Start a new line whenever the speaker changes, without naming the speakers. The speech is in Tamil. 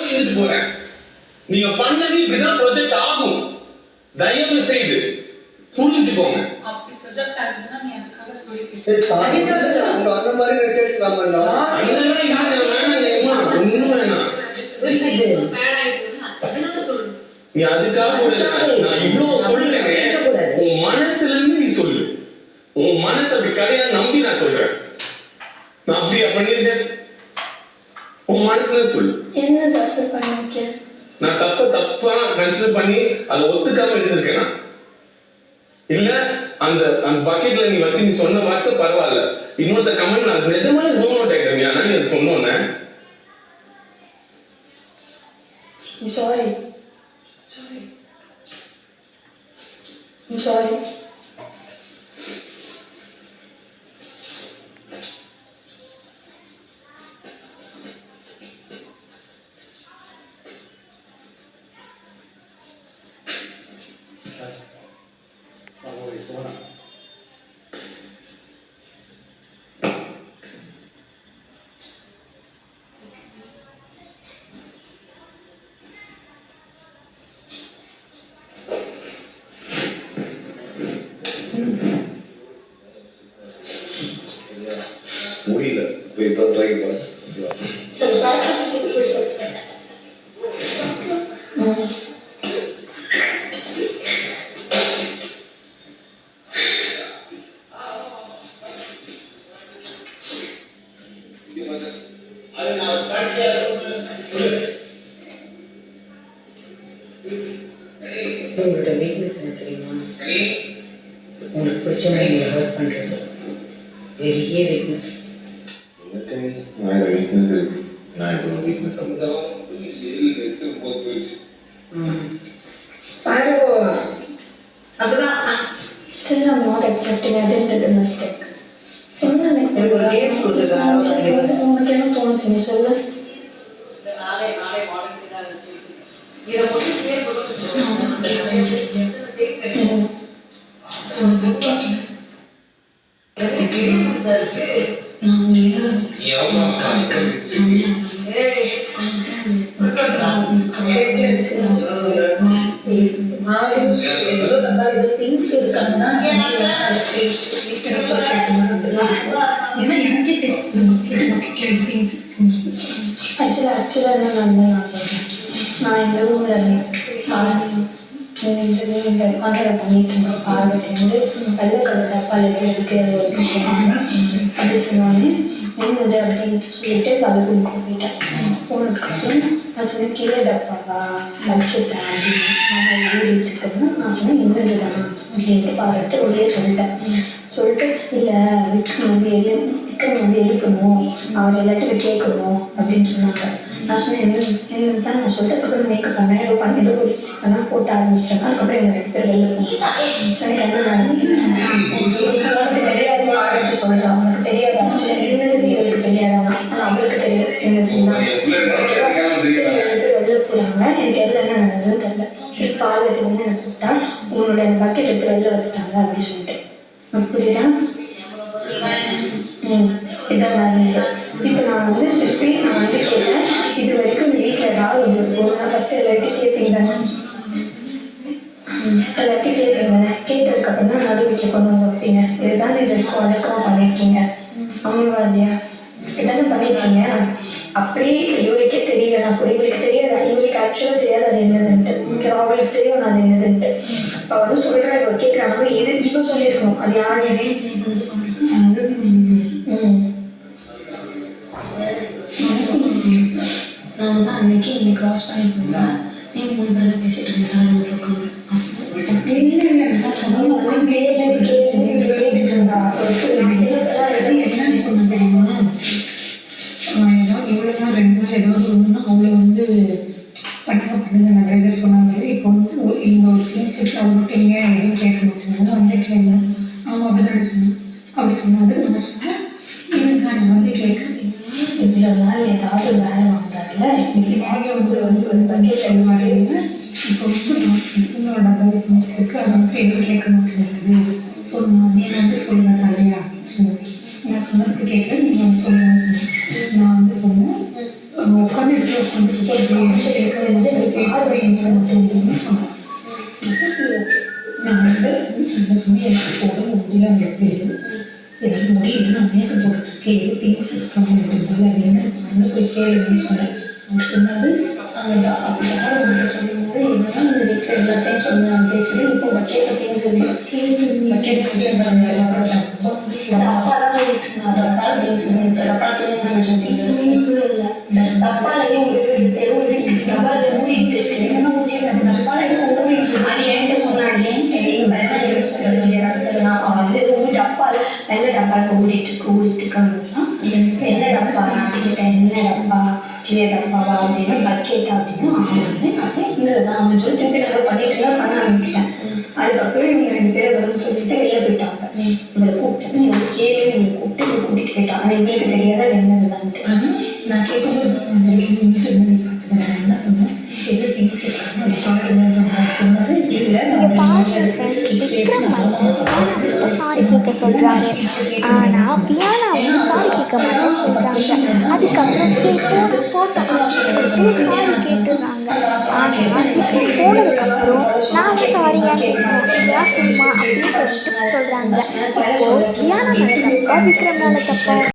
எழுதிட்டு போறேன். நீங்க பண்ணது இப்படிதான் ப்ரொஜெக்ட் ஆகும். தயவு செய்து புரிஞ்சுக்கோங்க.
அப்படி ப்ரொஜெக்ட் ஆகுதுன்னா நீ அதுக்காக சொல்லிக்கிட்டு
உங்க அந்த மாதிரி கேட்கலாமா?
அதெல்லாம் இது வேணாங்கம்மா, ஒண்ணும் வேணாம். நீ அதுக்காக கூட நான் இவ்வளவு சொல்றேன். உன் மனசுல இருந்து நீ சொல்லு. உன் மனசு அப்படி கிடையாது நம்பி நான் சொல்றேன். நான் அப்படியா பண்ணிருக்கேன்? உன் மனசுல சொல்லு.
என்ன தப்பு பண்ணிருக்கேன்?
நான் தப்பா கன்சிடர் பண்ணி அதை ஒத்துக்காம இருந்திருக்கேனா? இல்ல அந்த அந்த பக்கெட்ல நீ வச்சு நீ சொன்ன வார்த்தை பரவாயில்ல, இன்னொருத்த கமெண்ட் நான் நிஜமான ஜூம் அவுட் ஆயிட்டேன். ஆனா நீ அது சொன்னோன்னே
I'm sorry. I'm sorry.
முடியல இப்போ ட்ரை
உங்களோட வீக்னஸ் என்ன தெரியுமா? உங்களுக்கு பிடிச்சவங்க நீங்கள் ஹர்ட் பண்ணுறது பெரிய வீக்னஸ்.
நான் வீக்னஸ் இருக்கு. நான் இப்போ weakness
Still I'm not accepting I did a mistake.
எனக்கு ஒரு கேம்ஸ் கொடுத்துருக்காங்க.
உனக்கு என்ன தோணுச்சு நீ சொல்லு. ஆக்சுவலாக என்ன நான் சொல்கிறேன். நான் இந்த ரூமில் இந்த கான்ட்ராக்ட் பண்ணிட்டு இருந்தேன். பார்வதி வந்து வெள்ளை கலர் டப்பால் எடுக்கிறது அப்படி சொன்னாங்க. என்னது அப்படின்ட்டு சொல்லிட்டு பால்கனி கூப்பிட்டேன். போனதுக்கப்புறம் நான் சொன்னேன் கீழே டப்பாவா வச்சுட்டேன் அப்படின்னு நான் எழுதிட்டு இருக்கேன். நான் சொன்னேன் என்னது தான் அப்படின்ட்டு பார்வதி உள்ளே சொல்லிட்டேன். சொல்லிட்டு இல்லை விக்ரம் வந்து எழுப்பணும், அவர் எல்லாத்தையும் கேட்கணும் அப்படின்னு சொன்னாங்க. நான் சொன்னேன் என்னது தான் நான் சொல்லிட்டு அதுக்கப்புறம் மேக்கப் பண்ணேன். ஏதோ பண்ணி ஏதோ ஒரு பண்ணால் போட்டு ஆரம்பிச்சிட்டேன். அதுக்கப்புறம் எங்கள் 2 பேர் வெளில போனோம். சொன்னேன் உனக்கு தெரியாது பார்த்துட்டு சொல்கிறேன். அவனுக்கு தெரியாது ஆக்சுவலாக என்னது இவளுக்கு தெரியாதானா, ஆனால் அவளுக்கு தெரியாது என்னது தான். வெளில போகிறாங்க. எனக்கு எல்லாம் என்ன நடந்ததுன்னு தெரியல. பார்வதி வந்து எனக்கு கூப்பிட்டா உன்னோட அந்த பக்கெட் எடுத்து வெளில வச்சுட்டாங்க அப்படின்னு சொல்லிட்டு அப்படிதான் இதான் நடந்தது. இப்போ நான் வந்து திருப்பி நான் வந்து கேட்டேன், இது வரைக்கும் வீட்டில் ஏதாவது ஒரு பொருள் ஃபஸ்ட்டு எல்லாத்தையும் கேட்பீங்க தானே, எல்லாத்தையும் கேட்பீங்க தானே, கேட்டதுக்கப்புறம் தான் நடு வீட்டில் கொண்டு வந்து வைப்பீங்க. இதுதான் இது வரைக்கும் வழக்கமாக பண்ணியிருக்கீங்க. அவங்களும் இல்லையா இதானே பண்ணியிருக்கீங்க. அப்படியே இவளுக்கே தெரியல, நான் இவளுக்கு தெரியாது, இவளுக்கு ஆக்சுவலாக தெரியாது அது என்னதுன்ட்டு. அவளுக்கு தெரியும் நான் அது என்னதுன்ட்டு. அவள் வந்து சொல்கிறா, இப்போ கேட்குறாங்க எது இப்போ சொல்லியிருக்கணும் அது யாருமே.
நான் வந்து அன்னைக்கு என்னை க்ராஸ் பண்ணிட்டு நீங்கள் 3 பேரும் பேசிட்டு இருக்காங்க.
என்னன்னு சொன்ன தெரியுமா? ஏதாவது இவ்வளோ நாள் 2 நாள் ஏதாவது ஒன்றுனா அவளை வந்து பண்ணுங்க நிறைய சொன்ன மாதிரி இப்போ வந்து இந்த ஒரு திங்ஸ் இருக்கு அவங்க மட்டும் இங்கே எதுவும் கேட்க மாட்டேங்க வந்து கேட்கல. அவங்க அப்படிதான் சொன்னேன். அப்படி சொன்னாது நான் சொன்னேன் எனக்கு நான் வந்து கேட்குறேன்.
இவ்வளோ நாள் ஏதாவது வேலை வாங்குறாங்கல்ல, இப்படி வாங்கியவங்களை வந்து பக்கெட் செல்ல மாட்டேங்குது.
இப்போ உங்களோட டபுள் திங்ஸ் இருக்குது அதை மட்டும் எதுவும் கேட்க மாட்டேங்குது. ஸோ நான் நீ வந்து சொல்லுவேன் தலையா அப்படின்னு சொன்னேன். நான் சொன்னதுக்கு கேட்கல, நீங்கள் வந்து சொல்லுவேன்னு சொன்னேன். நான் வந்து சொன்னேன் உட்காந்து எடுத்து உட்காந்து பேசுறேன்னு சொன்னேன். நான் வந்து சொன்னேன் எனக்கு போட முடியல அவங்களுக்கு எதாவது முடியல நான் மேக்கப் போட்டுருக்கேன் எது திங்ஸ் இருக்காம அப்படின்றது அது என்ன வந்து போய் கேளுன்னு சொன்னேன். அவர் சொன்னாரு
அந்த அப்போ யார் உங்கள்கிட்ட சொல்லும்போது இவ்வளோ இந்த வீட்டில் எல்லாத்தையும் சொன்னாங்க பேசுகிறேன். இப்போ பக்கெட் அப்படின்னு சொல்லி பக்கெட்
டப்பாலாம் சொல்லிட்டு இருந்தாங்க.
டப்பால திங்ஸ் டப்பால துணி சொன்னீங்க.
டப்பாலையும் எதுவும் இருக்கு. டப்பால ஊறிட்டு இருக்கு.
டப்பால எதுவும் ஊறிடுச்சு.
அது என்கிட்ட சொன்னாங்க. அவன் வந்து ஊறி டப்பால வெள்ளை டப்பால ஊறிட்டு இருக்காங்கன்னா என்ன டப்பா நான் சொல்லிட்டேன் என்ன டப்பா சின்ன டப்பாவா அப்படின்னு பக்கெட் அப்படின்னு இருந்ததுதான் அவன் சொல்லி திருப்பி நாங்கள் பண்ணிட்டு இருந்தா பண்ண ஆரம்பிச்சிட்டேன். அதுக்கப்புறம் இவங்க 2 பேரை வந்து சொல்லிட்டு வெளியே போயிட்டாங்க. இவங்களை கூப்பிட்டு நீ வந்து கேள்வி இவங்களை கூப்பிட்டு இவங்க கூட்டிட்டு போயிட்டாங்க. ஆனால் இவங்களுக்கு தெரியாத அது என்னதுதான்ட்டு.
ஆனால் நான் கேட்கும்போது வீட்டு பார்த்துக்கிறேன். நான் என்ன சொன்னேன் எது திங்ஸ் சொன்னாரு இல்லை
சாரி கேட்க சொல்கிறாங்க. ஆனால் பியானா வந்து சாரி கேட்க மாட்டேன்னு சொல்கிறாங்க. அதுக்கப்புறம் சரி போட்டோம் சொல்லிட்டு சாரி கேட்டுடுறாங்க. ஆனால் இப்போ போனதுக்கப்புறம் நாங்கள் சாரியாக கேட்குறோம் இதெல்லாம் சும்மா அப்படின்னு சொல்லிட்டு சொல்கிறாங்க. இப்போது பியானா மேலே தப்பா விக்ரம் மேலே தப்பா?